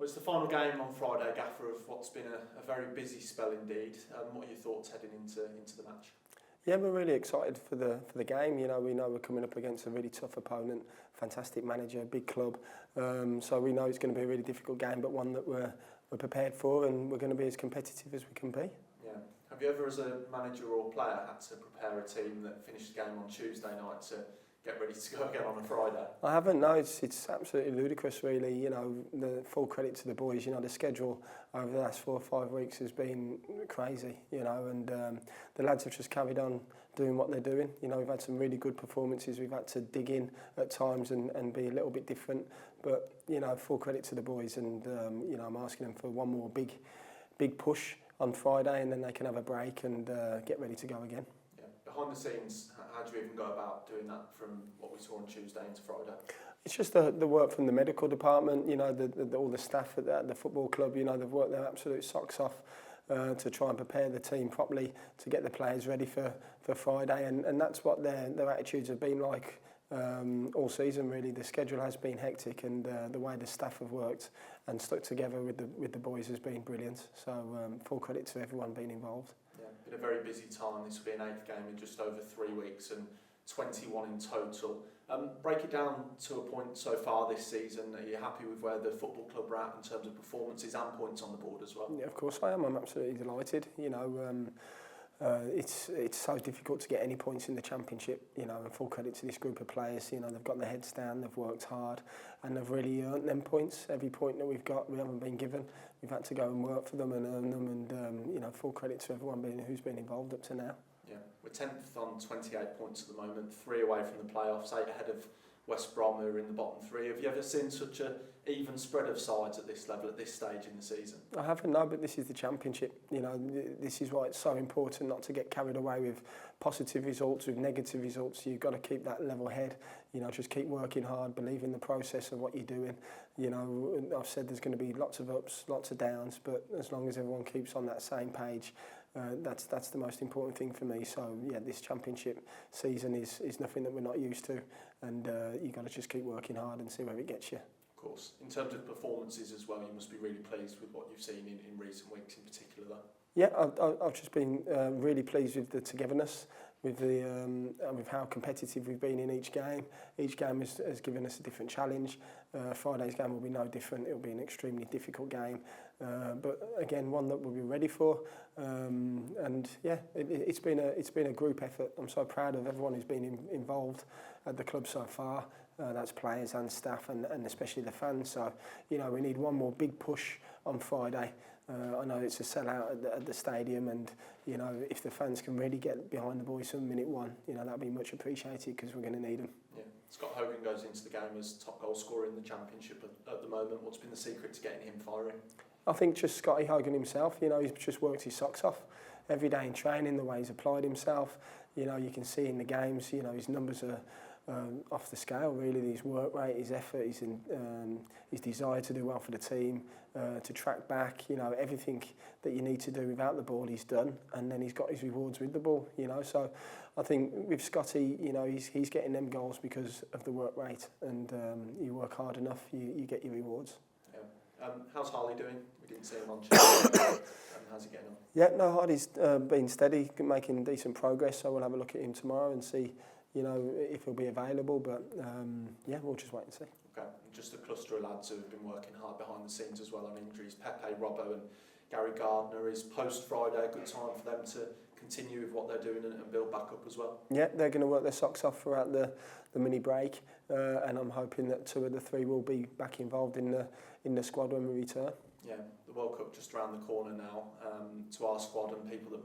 It's the final game on Friday, Gaffer, of what's been a very busy spell indeed. What are your thoughts heading into the match? Yeah, we're really excited for the game. You know, we know we're coming up against a really tough opponent, fantastic manager, big club. So we know it's going to be a really difficult game, but one that we're prepared for, and we're going to be as competitive as we can be. Yeah. Have you ever, as a manager or player, had to prepare a team that finished the game on Tuesday night to get ready to go again on a Friday? I haven't. No, it's absolutely ludicrous, really. You know, the full credit to the boys. You know, the schedule over the last 4 or 5 weeks has been crazy. You know, and the lads have just carried on doing what they're doing. You know, we've had some really good performances. We've had to dig in at times and be a little bit different. But you know, full credit to the boys. And you know, I'm asking them for one more big push on Friday, and then they can have a break and get ready to go again. Yeah. Behind the scenes, how do you even go about doing that from what we saw on Tuesday into Friday? It's just the work from the medical department, you know, all the staff at the football club, you know, they've worked their absolute socks off to try and prepare the team properly to get the players ready for Friday, and that's what their attitudes have been like all season, really. The schedule has been hectic, and the way the staff have worked and stuck together with the boys has been brilliant. So full credit to everyone being involved. Yeah, been a very busy time. This will be an 8th game in just over 3 weeks and 21 in total. Break it down to a point so far this season. Are you happy with where the football club are at in terms of performances and points on the board as well? Yeah, of course I am. I'm absolutely delighted. You know, it's so difficult to get any points in the Championship. You know, and full credit to this group of players. You know, they've got their heads down, they've worked hard, and they've really earned them points. Every point that we've got, we haven't been given. We've had to go and work for them and earn them. And you know, full credit to everyone who's been involved up to now. Yeah, we're 10th on 28 points at the moment, 3 away from the playoffs, 8 ahead of West Brom, who are in the bottom 3. Have you ever seen such an even spread of sides at this level, at this stage in the season? I haven't, no, but this is the Championship. You know, this is why it's so important not to get carried away with positive results, with negative results. You've got to keep that level head. You know, just keep working hard, believe in the process of what you're doing. You know, I've said there's going to be lots of ups, lots of downs, but as long as everyone keeps on that same page, that's the most important thing for me. So yeah, this Championship season is nothing that we're not used to, and you've got to just keep working hard and see where it gets you. Of course. In terms of performances as well, you must be really pleased with what you've seen in recent weeks in particular though. Yeah, I've just been really pleased with the togetherness, with how competitive we've been in each game. Each game has given us a different challenge. Friday's game will be no different. It'll be an extremely difficult game, but again, one that we'll be ready for. And yeah, it's been a group effort. I'm so proud of everyone who's been involved at the club so far. That's players and staff, and especially the fans. So you know, we need one more big push on Friday. I know it's a sellout at the stadium, and you know, if the fans can really get behind the boys from minute one, you know, that'll be much appreciated, because we're going to need them. Yeah. Scott Hogan goes into the game as top goal scorer in the Championship at the moment. What's been the secret to getting him firing? I think just Scotty Hogan himself. You know, he's just worked his socks off every day in training, the way he's applied himself. You know, you can see in the games, you know, his numbers are off the scale, really. His work rate, his effort, his desire to do well for the team, to track back, you know, everything that you need to do without the ball he's done, and then he's got his rewards with the ball, you know. So I think with Scotty, you know, he's getting them goals because of the work rate, and you work hard enough, you get your rewards. Yeah. How's Harley doing? We didn't see him on Tuesday. How's he getting on? Yeah, no, Harley's been steady, making decent progress, so we'll have a look at him tomorrow and see, you know, if he'll be available, but yeah, we'll just wait and see. Okay, and just a cluster of lads who have been working hard behind the scenes as well on injuries. Pepe, Robbo and Gary Gardner. Is post-Friday a good time for them to continue with what they're doing and build back up as well? Yeah, they're going to work their socks off throughout the mini break, and I'm hoping that 2 of the 3 will be back involved in the squad when we return. Yeah, the World Cup just around the corner now. To our squad and people that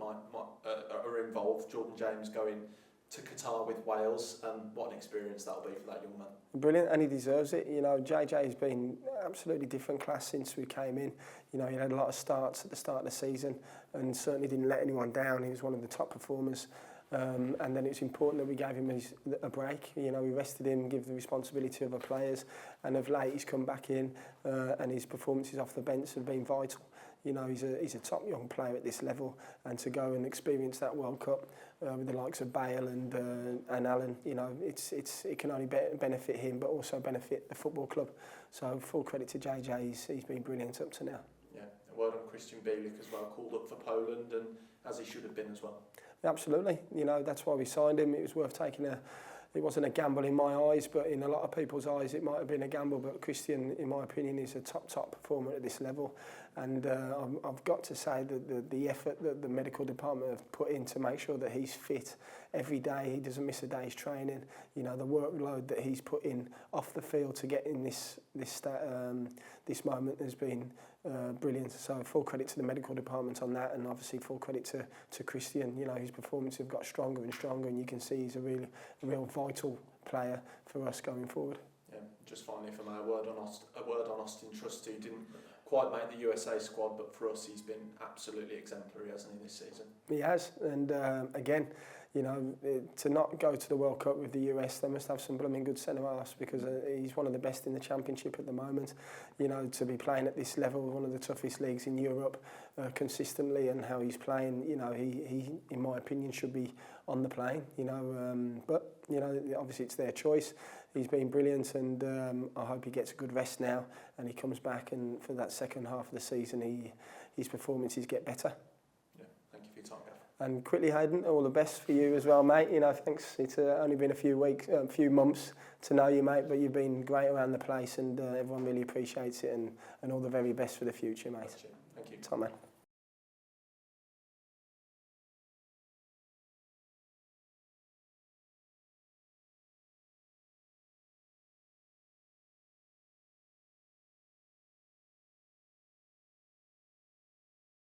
are involved, Jordan James going to Qatar with Wales, what an experience that'll be for that young man. Brilliant, and he deserves it. You know, JJ has been absolutely different class since we came in. You know, he had a lot of starts at the start of the season and certainly didn't let anyone down. He was one of the top performers and then it's important that we gave him a break. You know, we rested him, give the responsibility to other players, and of late he's come back in, and his performances off the bench have been vital. You know, he's a top young player at this level, and to go and experience that World Cup with the likes of Bale and Allen, you know, it can only benefit him, but also benefit the football club. So full credit to JJ, he's been brilliant up to now. Yeah, a word on Christian Bielik as well, called up for Poland, and as he should have been as well. Absolutely, you know, that's why we signed him. It was worth taking it wasn't a gamble in my eyes, but in a lot of people's eyes it might have been a gamble. But Christian, in my opinion, is a top performer at this level. And I've got to say that the effort that the medical department have put in to make sure that he's fit every day, he doesn't miss a day's training. You know, the workload that he's put in off the field to get in this moment has been brilliant. So full credit to the medical department on that, and obviously full credit to Christian. You know, his performances have got stronger and stronger, and you can see he's a real vital player for us going forward. Yeah, just finally from a word on Austin Trusty, who didn't quite make the USA squad, but for us he's been absolutely exemplary, hasn't he, this season? He has, and again, you know, to not go to the World Cup with the US, they must have some blooming good centre-halves, because he's one of the best in the Championship at the moment. You know, to be playing at this level, one of the toughest leagues in Europe, consistently, and how he's playing, you know, he in my opinion should be on the plane. You know, but you know, obviously it's their choice. He's been brilliant, and I hope he gets a good rest now, and he comes back, and for that second half of the season, his performances get better. Thank you for your time, Gav. And quickly, Hayden, all the best for you as well, mate. You know, thanks. It's only been a few months to know you, mate, but you've been great around the place, and everyone really appreciates it, and all the very best for the future, mate. Thank you. Top man.